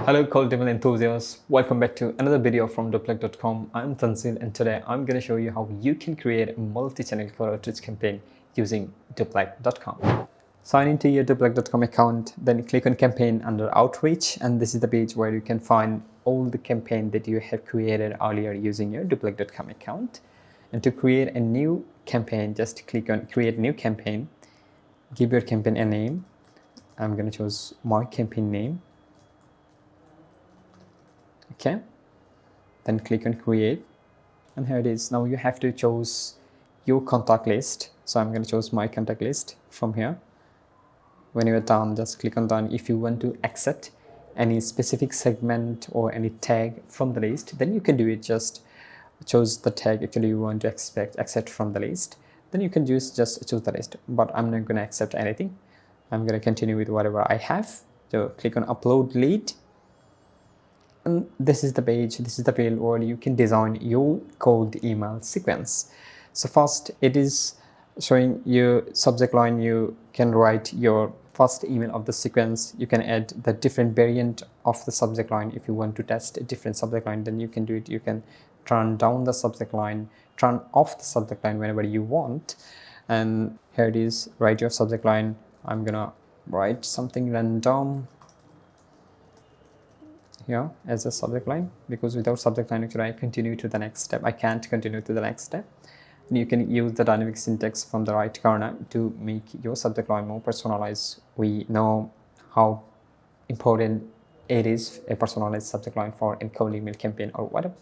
Hello cold email enthusiasts, welcome back to another video from Doplac.com. I'm Tanzil and today I'm going to show you how you can create a multi-channel call outreach campaign using Doplac.com. Sign into your Doplac.com account, then click on campaign under outreach, and this is the page where you can find all the campaign that you have created earlier using your Doplac.com account. And to create a new campaign, just click on create new campaign, give your campaign a name. I'm going to choose my campaign name. Okay, then click on create, and here it is. Now you have to choose your contact list, so I'm going to choose my contact list from here. When you're done, just click on done. If you want to accept any specific segment or any tag from the list, then you can do it. Just choose the tag actually you want to accept from the list, then you can just choose the list, but I'm not going to accept anything. I'm going to continue with whatever I have. So click on upload lead. And this is the page, this is the field where you can design your cold email sequence. So first, it is showing you subject line. You can write your first email of the sequence. You can add the different variant of the subject line. If you want to test a different subject line, then you can do it. You can turn down the subject line, turn off the subject line whenever you want. And here it is, write your subject line. I'm gonna write something random here as a subject line, because without subject line actually I continue to the next step. I can't continue to the next step. And you can use the dynamic syntax from the right corner to make your subject line more personalized. We know how important it is, a personalized subject line for a cold email campaign or whatever.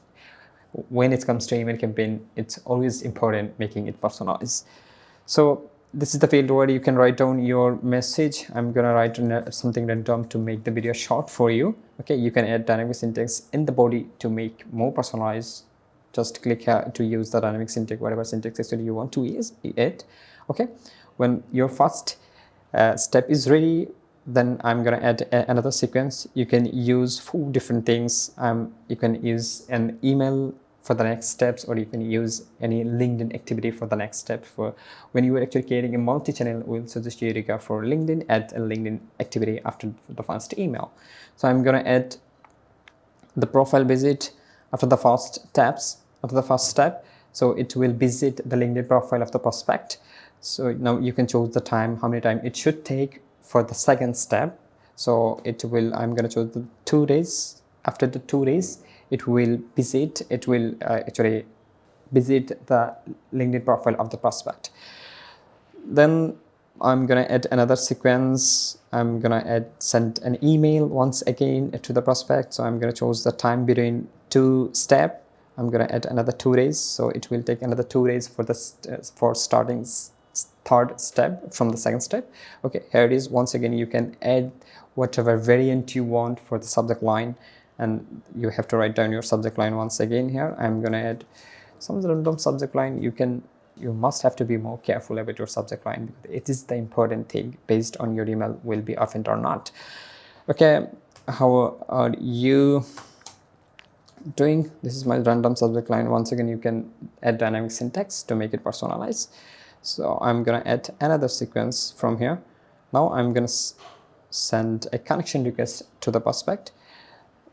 When it comes to email campaign, it's always important making it personalized. So this is the field where you can write down your message. I'm gonna write something random to make the video short for you. Okay, you can add dynamic syntax in the body to make more personalized. Just click here to use the dynamic syntax, whatever syntax actually you want to use it. Okay, when your first step is ready, then I'm gonna add another sequence. You can use 4 different things. You can use an email for the next steps, or you can use any LinkedIn activity for the next step. For when you are actually creating a multi-channel, we'll suggest you to go for LinkedIn, add a LinkedIn activity after the first email. So I'm going to add the profile visit after the first step. So it will visit the LinkedIn profile of the prospect. So now you can choose the time, how many time it should take for the second step. So it will, I'm going to choose the 2 days. After the 2 days, it will actually visit the LinkedIn profile of the prospect. Then I'm gonna add another sequence. I'm gonna send an email once again to the prospect. So I'm gonna choose the time between 2 steps. I'm gonna add another 2 days. So it will take another 2 days for starting third step from the second step. Okay, here it is. Once again, you can add whatever variant you want for the subject line, and you have to write down your subject line once again. Here I'm going to add some random subject line. You must have to be more careful about your subject line, because it is the important thing based on your email will be offended or not. Okay, how are you doing? This is my random subject line. Once again, you can add dynamic syntax to make it personalized. So I'm going to add another sequence from here. Now I'm going to send a connection request to the prospect.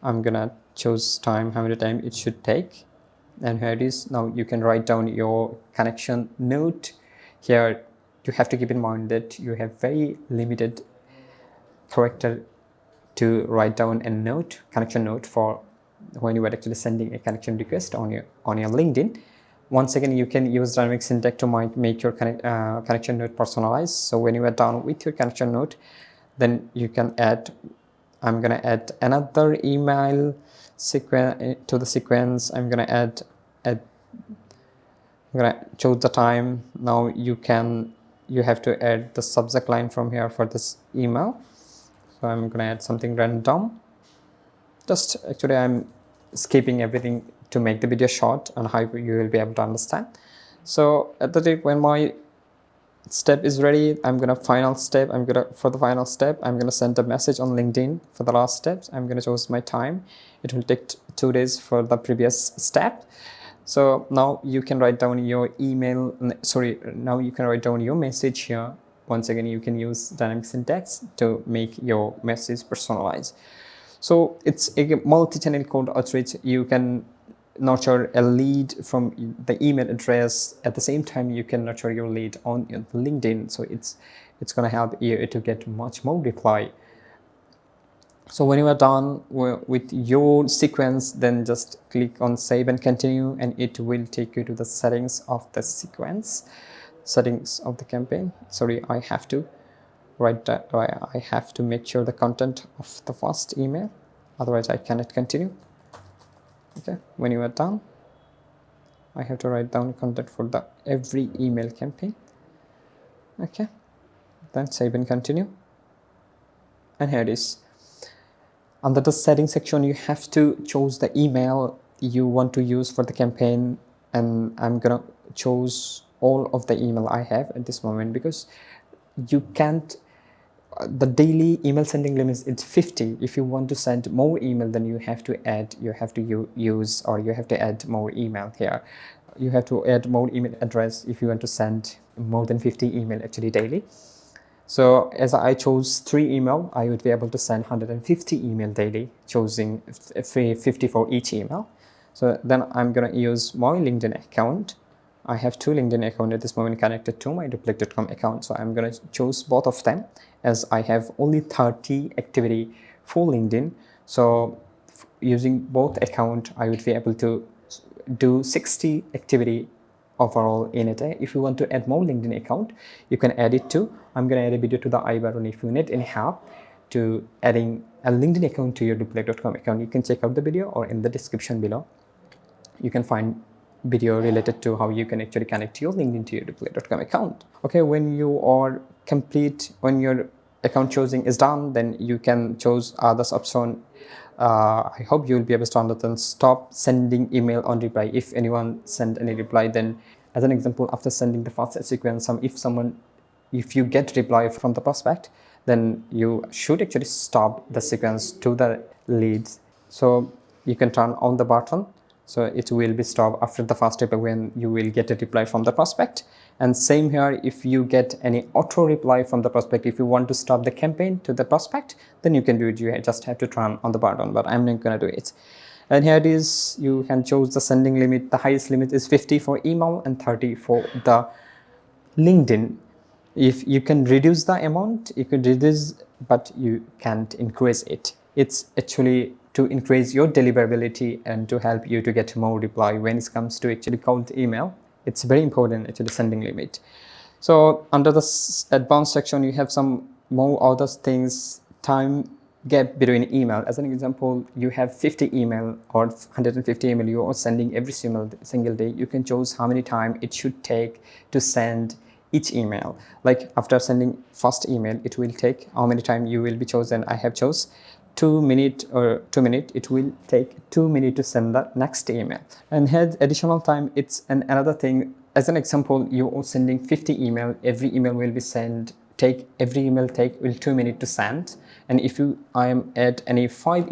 I'm gonna choose time, how many time it should take, and here it is. Now you can write down your connection note. Here you have to keep in mind that you have very limited character to write down a connection note for when you are actually sending a connection request on your LinkedIn. Once again, you can use dynamic syntax to make your connection note personalized. So when you are done with your connection note, then you can add, I'm going to add another email sequence to the sequence. I'm going to choose the time. Now you have to add the subject line from here for this email. So I'm going to add something random. Actually I'm skipping everything to make the video short and how you will be able to understand. So at the date when my step is ready, for the final step, I'm gonna send a message on LinkedIn. For the last steps, I'm gonna choose my time. It will take 2 days for the previous step. So now you can write down your now you can write down your message here. Once again, you can use dynamic syntax to make your message personalized. So it's a multi-channel cold outreach. You can nurture a lead from the email address. At the same time, you can nurture your lead on LinkedIn. So it's going to help you to get much more reply. So when you are done with your sequence, then just click on save and continue, and it will take you to the settings of the sequence, settings of the campaign. Sorry, I have to write that. I have to make sure the content of the first email, otherwise I cannot continue. Okay, when you are done, I have to write down content for the every email campaign. Okay, then save and continue, and here it is. Under the settings section, you have to choose the email you want to use for the campaign, and I'm gonna choose all of the email I have at this moment, because you can't, the daily email sending limit is 50. If you want to send more email, then you have to add, you have to use, or you have to add more email here. You have to add more email address if you want to send more than 50 email actually daily. So as I chose 3 email, I would be able to send 150 email daily, choosing 50 for each email. So then I'm going to use my LinkedIn account. I have 2 LinkedIn accounts at this moment connected to my Doplac.com account. So I'm going to choose both of them, as I have only 30 activity for LinkedIn. So using both account, I would be able to do 60 activity overall in a day. If you want to add more LinkedIn account, you can add it too. I'm going to add a video to the I button. If you need any help to adding a LinkedIn account to your Doplac.com account, you can check out the video, or in the description below you can find video related to how you can actually connect your LinkedIn to your Doplac.com account. Okay, when you are complete, when your account choosing is done, then you can choose this option. I hope you will be able to understand stop sending email on reply. If anyone send any reply, then as an example, after sending the first sequence, if you get reply from the prospect, then you should actually stop the sequence to the leads. So you can turn on the button, so it will be stopped after the first reply when you will get a reply from the prospect. And same here, if you get any auto reply from the prospect, if you want to stop the campaign to the prospect, then you can do it. You just have to turn on the button, but I'm not going to do it. And here it is, you can choose the sending limit. The highest limit is 50 for email and 30 for the LinkedIn. If you can reduce the amount, you could reduce, but you can't increase it. It's actually to increase your deliverability and to help you to get more reply when it comes to actually cold email. It's very important actually sending limit. So under the advanced section, you have some more other things. Time gap between email. As an example, you have 50 email or 150 email you are sending every single day. You can choose how many time it should take to send each email. Like after sending first email, it will take how many time you will be chosen. I have chose 2 minutes or 2 minutes. It will take 2 minutes to send the next email. And had additional time, it's another thing. As an example, you are sending 50 email. Every email will be sent. Every email will 2 minutes to send. And if I am at any 5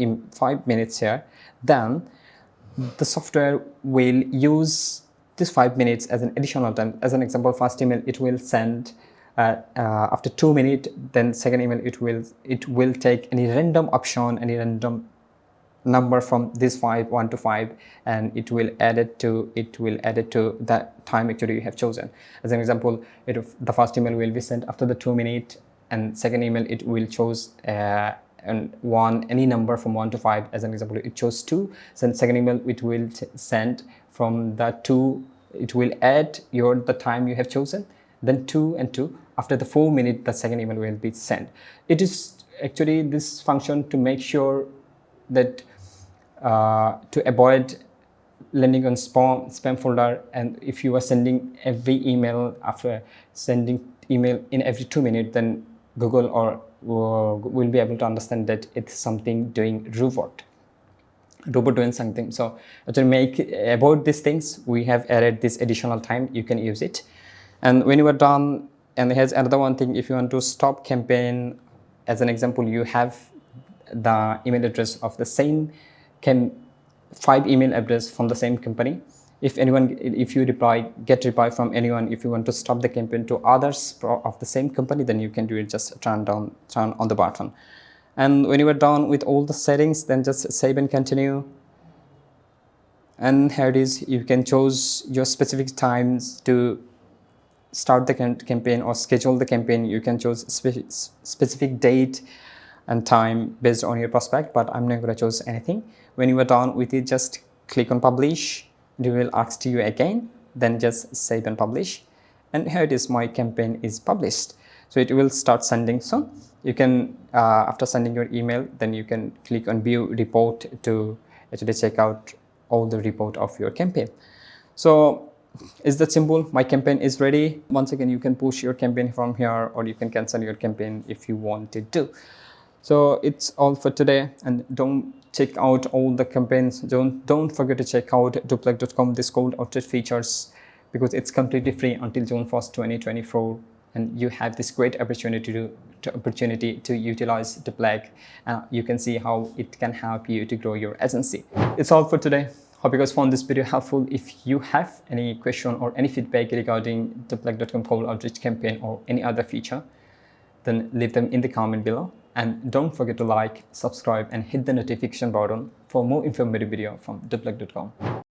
minutes here, then the software will use this 5 minutes as an additional time. As an example, first email it will send after 2 minutes, then second email it will take any random option, any random number from this 1 to 5, and it will add it to that time actually you have chosen. As an example, the first email will be sent after the 2 minutes, and second email it will choose any number from 1 to 5. As an example, it chose 2. Then second email it will send from the 2. It will add the time you have chosen, then 2 and 2. After the 4 minutes, the second email will be sent. It is actually this function to make sure that to avoid landing on spam folder. And if you are sending every email, after sending email in every 2 minutes, then Google will be able to understand that it's something doing robot doing something. So to avoid these things, we have added this additional time. You can use it. And when you are done, and here's another one thing, if you want to stop campaign, as an example, you have the email address of the same 5 email address from the same company. If you get reply from anyone, if you want to stop the campaign to others of the same company, then you can do it. Just turn on the button. And when you are done with all the settings, then just save and continue. And here it is. You can choose your specific times to start the campaign or schedule the campaign. You can choose specific date and time based on your prospect, but I'm not going to choose anything. When you are done with it, just click on publish. It will ask you again, then just save and publish. And here it is, my campaign is published. So it will start sending soon. You can, after sending your email, then you can click on view report to actually check out all the report of your campaign. So is that simple? My campaign is ready. Once again, you can push your campaign from here, or you can cancel your campaign if you wanted to. So it's all for today, and don't check out all the campaigns. Don't forget to check out Doplac.com, this code outreach features, because it's completely free until June 1st, 2024. And you have this great opportunity to utilize Doplac. You can see how it can help you to grow your agency. It's all for today. Hope you guys found this video helpful. If you have any question or any feedback regarding Doplac.com cold outreach campaign or any other feature, then leave them in the comment below. And don't forget to like, subscribe, and hit the notification button for more informative video from Doplac.com.